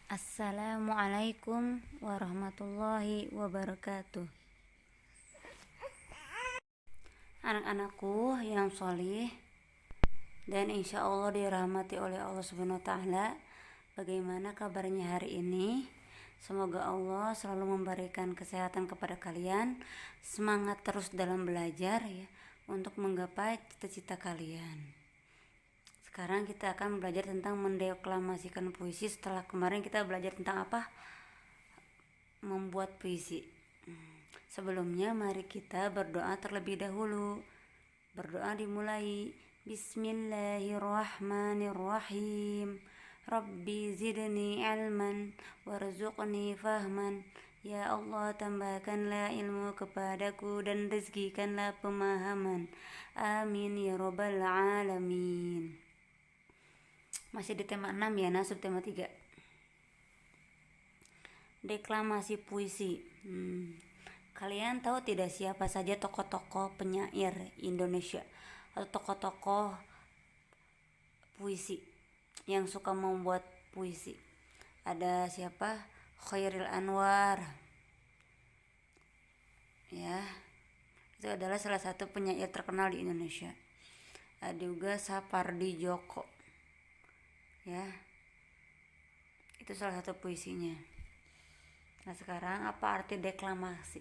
Assalamualaikum warahmatullahi wabarakatuh. Anak-anakku yang solih dan insya Allah dirahmati oleh Allah Subhanahu wa Ta'ala, bagaimana kabarnya hari ini? Semoga Allah selalu memberikan kesehatan kepada kalian, semangat terus dalam belajar ya, untuk menggapai cita-cita kalian. Sekarang kita akan belajar tentang mendeklamasikan puisi. Setelah kemarin kita belajar tentang apa? Membuat puisi. Sebelumnya mari kita berdoa terlebih dahulu. Berdoa dimulai. Bismillahirrahmanirrahim. Rabbi zidni ilman warzuqni fahman. Ya Allah, tambahkanlah ilmu kepadaku dan rezekikanlah pemahaman. Amin ya rabbal alamin. Masih di tema 6 ya, subtema 3. Deklamasi puisi. Kalian tahu tidak siapa saja tokoh-tokoh penyair Indonesia atau tokoh-tokoh puisi yang suka membuat puisi? Ada siapa? Khairil Anwar. Ya, itu adalah salah satu penyair terkenal di Indonesia. Ada juga Sapardi Djoko. Ya, itu salah satu puisinya. Nah, sekarang apa arti deklamasi?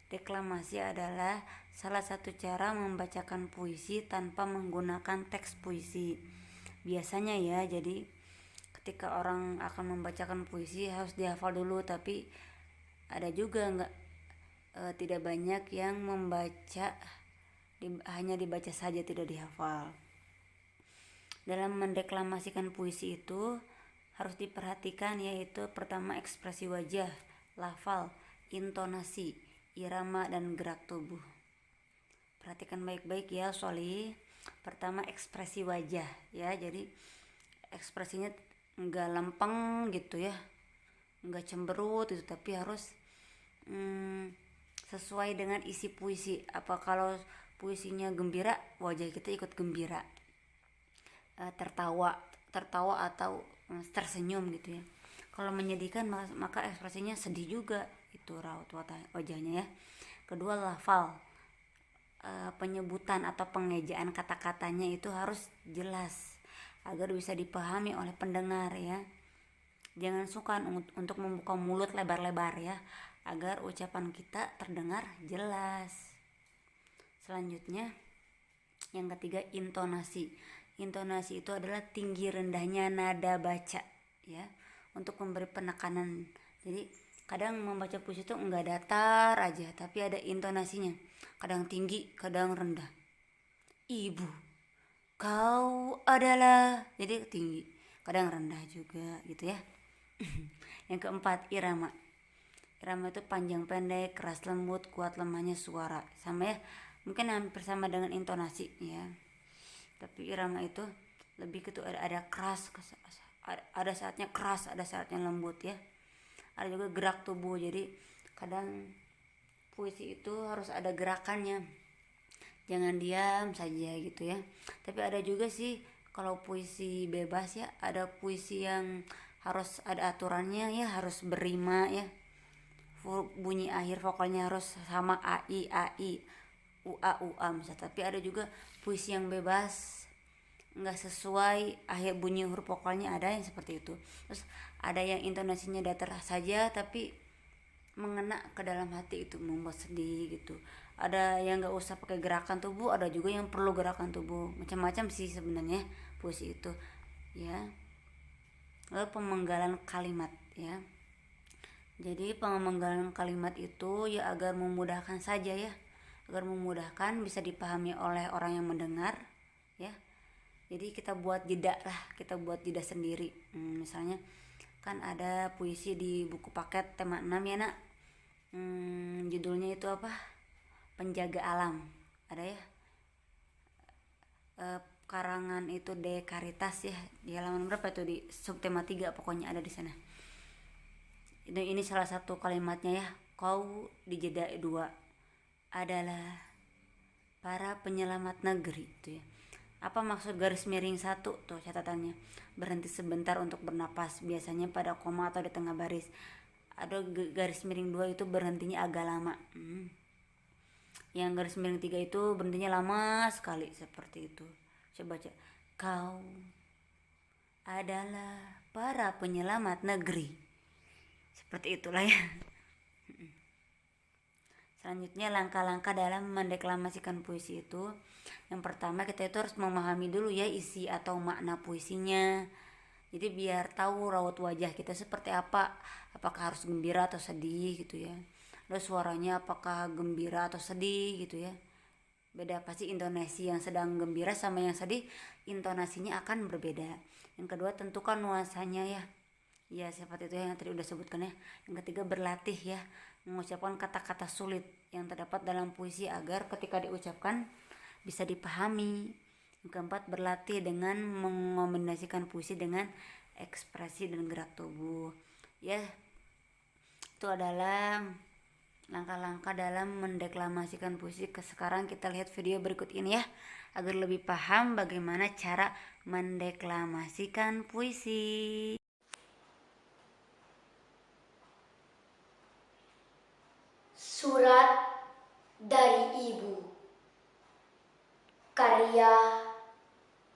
Deklamasi adalah salah satu cara membacakan puisi tanpa menggunakan teks puisi. Biasanya ya, jadi ketika orang akan membacakan puisi harus dihafal dulu, tapi ada juga tidak banyak yang membaca hanya dibaca saja, tidak dihafal. Dalam mendeklamasikan puisi itu harus diperhatikan, yaitu pertama ekspresi wajah, lafal, intonasi, irama, dan gerak tubuh. Perhatikan baik-baik ya Soli. Pertama ekspresi wajah ya, jadi ekspresinya enggak lempeng gitu ya, enggak cemberut gitu, tapi harus sesuai dengan isi puisi. Apa kalau puisinya gembira, wajah kita ikut gembira. Tertawa atau tersenyum gitu ya. Kalau menyedihkan maka ekspresinya sedih juga, itu raut wajahnya ya. Kedua, lafal, penyebutan atau pengejaan kata-katanya itu harus jelas agar bisa dipahami oleh pendengar ya. Jangan sukar untuk membuka mulut lebar-lebar ya, agar ucapan kita terdengar jelas. Selanjutnya yang ketiga, intonasi. Intonasi itu adalah tinggi rendahnya nada baca ya, untuk memberi penekanan. Jadi kadang membaca puisi itu enggak datar aja, tapi ada intonasinya. Kadang tinggi, kadang rendah. Ibu, kau adalah, jadi tinggi, kadang rendah juga gitu ya. Yang keempat, irama. Irama itu panjang pendek, keras lembut, kuat lemahnya suara. Sama ya, mungkin hampir sama dengan intonasi ya. Tapi irama itu lebih ke ada keras, ada saatnya keras, ada saatnya lembut ya. Ada juga gerak tubuh, jadi kadang puisi itu harus ada gerakannya, jangan diam saja gitu ya. Tapi ada juga sih kalau puisi bebas ya, ada puisi yang harus ada aturannya ya, harus berima ya, bunyi akhir vokalnya harus sama ai ai ua ua misalnya. Tapi ada juga puisi yang bebas, nggak sesuai akhir bunyi huruf vokalnya, ada yang seperti itu. Terus ada yang intonasinya datar saja tapi mengena ke dalam hati, itu membuat sedih gitu. Ada yang nggak usah pakai gerakan tubuh, ada juga yang perlu gerakan tubuh. Macam-macam sih sebenarnya puisi itu ya. Lalu pemenggalan kalimat ya. Jadi pemenggalan kalimat itu ya agar memudahkan saja ya, agar memudahkan bisa dipahami oleh orang yang mendengar ya. Jadi kita buat jeda lah, kita buat jeda sendiri. Misalnya kan ada puisi di buku paket tema 6 ya nak. Judulnya itu apa? Penjaga alam. Ada ya. Karangan itu De Caritas ya. Di halaman berapa itu, di subtema 3 pokoknya ada di sana. Ini salah satu kalimatnya ya. Kau di jeda 2 adalah para penyelamat negeri itu ya. Apa maksud garis miring 1? Tuh catatannya. Berhenti sebentar untuk bernapas, biasanya pada koma atau di tengah baris. Ada garis miring 2 itu berhentinya agak lama. Yang garis miring 3 itu berhentinya lama sekali, seperti itu. Coba cek. Kau adalah para penyelamat negeri. Seperti itulah ya. Selanjutnya langkah-langkah dalam mendeklamasikan puisi itu. Yang pertama kita itu harus memahami dulu ya isi atau makna puisinya. Jadi biar tahu raut wajah kita seperti apa. Apakah harus gembira atau sedih gitu ya. Lalu suaranya apakah gembira atau sedih gitu ya. Beda pasti intonasi yang sedang gembira sama yang sedih, intonasinya akan berbeda. Yang kedua tentukan nuansanya ya. Ya seperti itu yang tadi udah sebutkan ya. Yang ketiga berlatih ya, mengucapkan kata-kata sulit yang terdapat dalam puisi agar ketika diucapkan bisa dipahami. Yang keempat berlatih dengan mengombinasikan puisi dengan ekspresi dan gerak tubuh. Ya, itu adalah langkah-langkah dalam mendeklamasikan puisi. Sekarang kita lihat video berikut ini ya, agar lebih paham bagaimana cara mendeklamasikan puisi. Surat dari Ibu, karya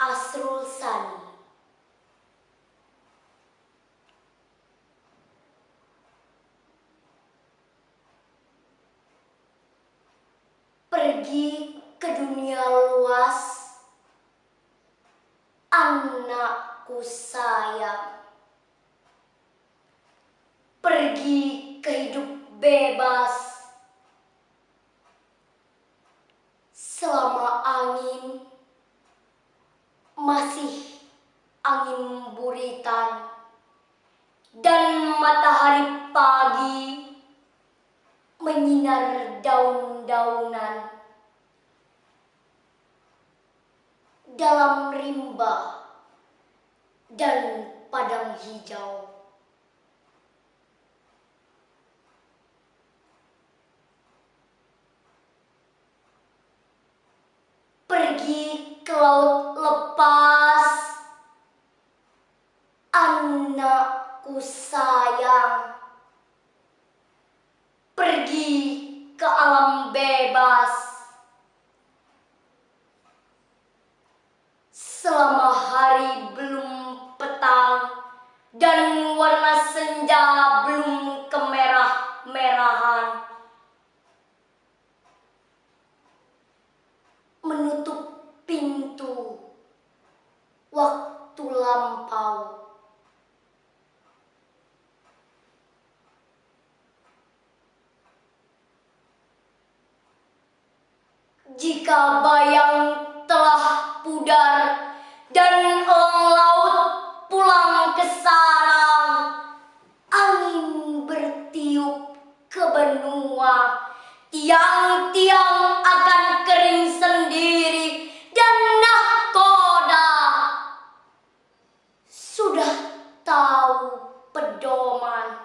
Asrul Sani. Pergi ke dunia luas, anakku sayang. Pergi ke hidup bebas, selama angin masih angin buritan dan matahari pagi menyinar daun-daunan. Dalam rimba dan padang hijau, pergi ke laut lepas, anakku sayang. Pergi ke alam bebas, selama hari belum petang dan warna senja belum kemerah-merahan. Menutup pintu waktu lampau. Jika bayang telah pudar dan elang laut pulang ke sarang, angin bertiup ke benua, tiang-tiang akan kering sendiri dan nahkoda sudah tahu pedoman.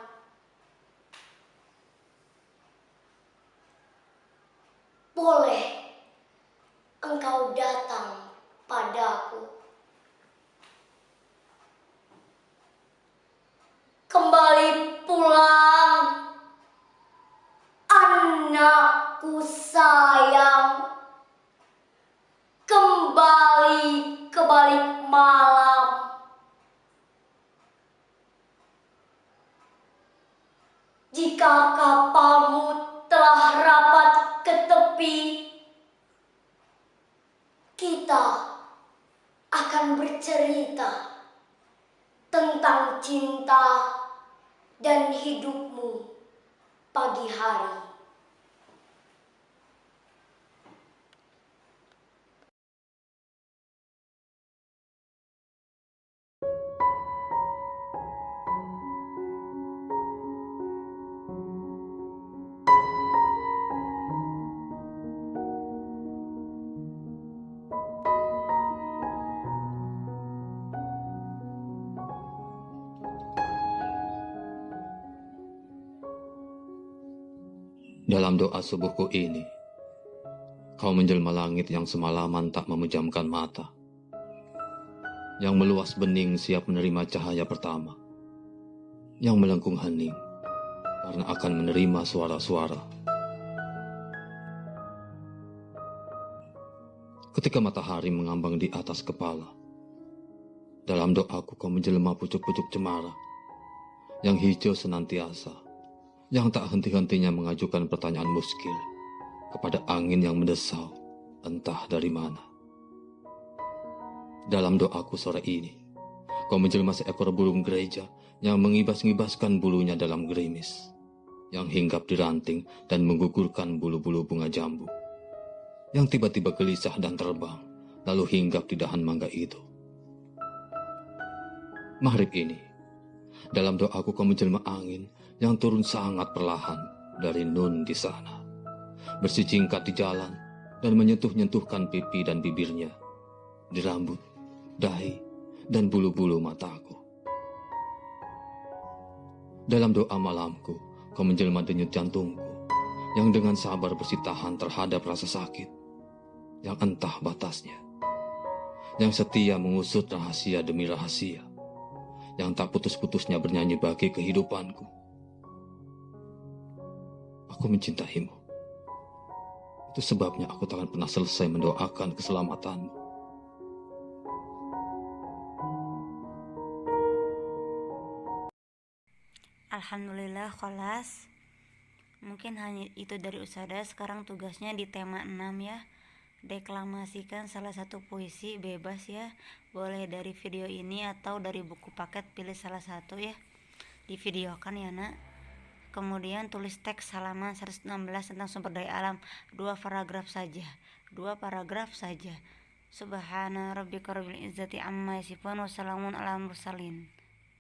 Boleh engkau datang padaku, kembali pulang, anakku sayang. Kembali ke balik malam, jika kapalmu telah rapat ke tepi, kita akan bercerita tentang cinta dan hidupmu pagi hari. Dalam doa subuhku ini, kau menjelma langit yang semalaman tak memejamkan mata. yang meluas bening siap menerima cahaya pertama, yang melengkung hening karena akan menerima suara-suara. Ketika matahari mengambang di atas kepala, dalam doaku kau menjelma pucuk-pucuk cemara, yang hijau senantiasa, yang tak henti-hentinya mengajukan pertanyaan muskil kepada angin yang mendesau entah dari mana. Dalam doaku sore ini, kau menjelma seekor burung gereja yang mengibas-ngibaskan bulunya dalam gerimis, yang hinggap di ranting dan menggugurkan bulu-bulu bunga jambu, yang tiba-tiba gelisah dan terbang, lalu hinggap di dahan mangga itu. Maghrib ini, dalam doaku kau menjelma angin yang turun sangat perlahan dari nun di sana, bersicingkat di jalan dan menyentuh-nyentuhkan pipi dan bibirnya, di rambut, dahi, dan bulu-bulu mataku. Dalam doa malamku, kau menjelma denyut jantungku, yang dengan sabar bersitahan terhadap rasa sakit, yang entah batasnya, yang setia mengusut rahasia demi rahasia, yang tak putus-putusnya bernyanyi bagi kehidupanku. Aku mencintaimu. Itu sebabnya aku takkan pernah selesai mendoakan keselamatanmu. Alhamdulillah kholas. Mungkin hanya itu dari Usada. Sekarang tugasnya di tema 6 ya. Deklamasikan salah satu puisi, bebas ya. Boleh dari video ini atau dari buku paket, pilih salah satu ya. Divideokan ya nak. Kemudian tulis teks halaman 116 tentang sumber daya alam, 2 paragraf saja. Subhana rabbika rabbil izzati amma yasifun, wassalamun ala mursalin.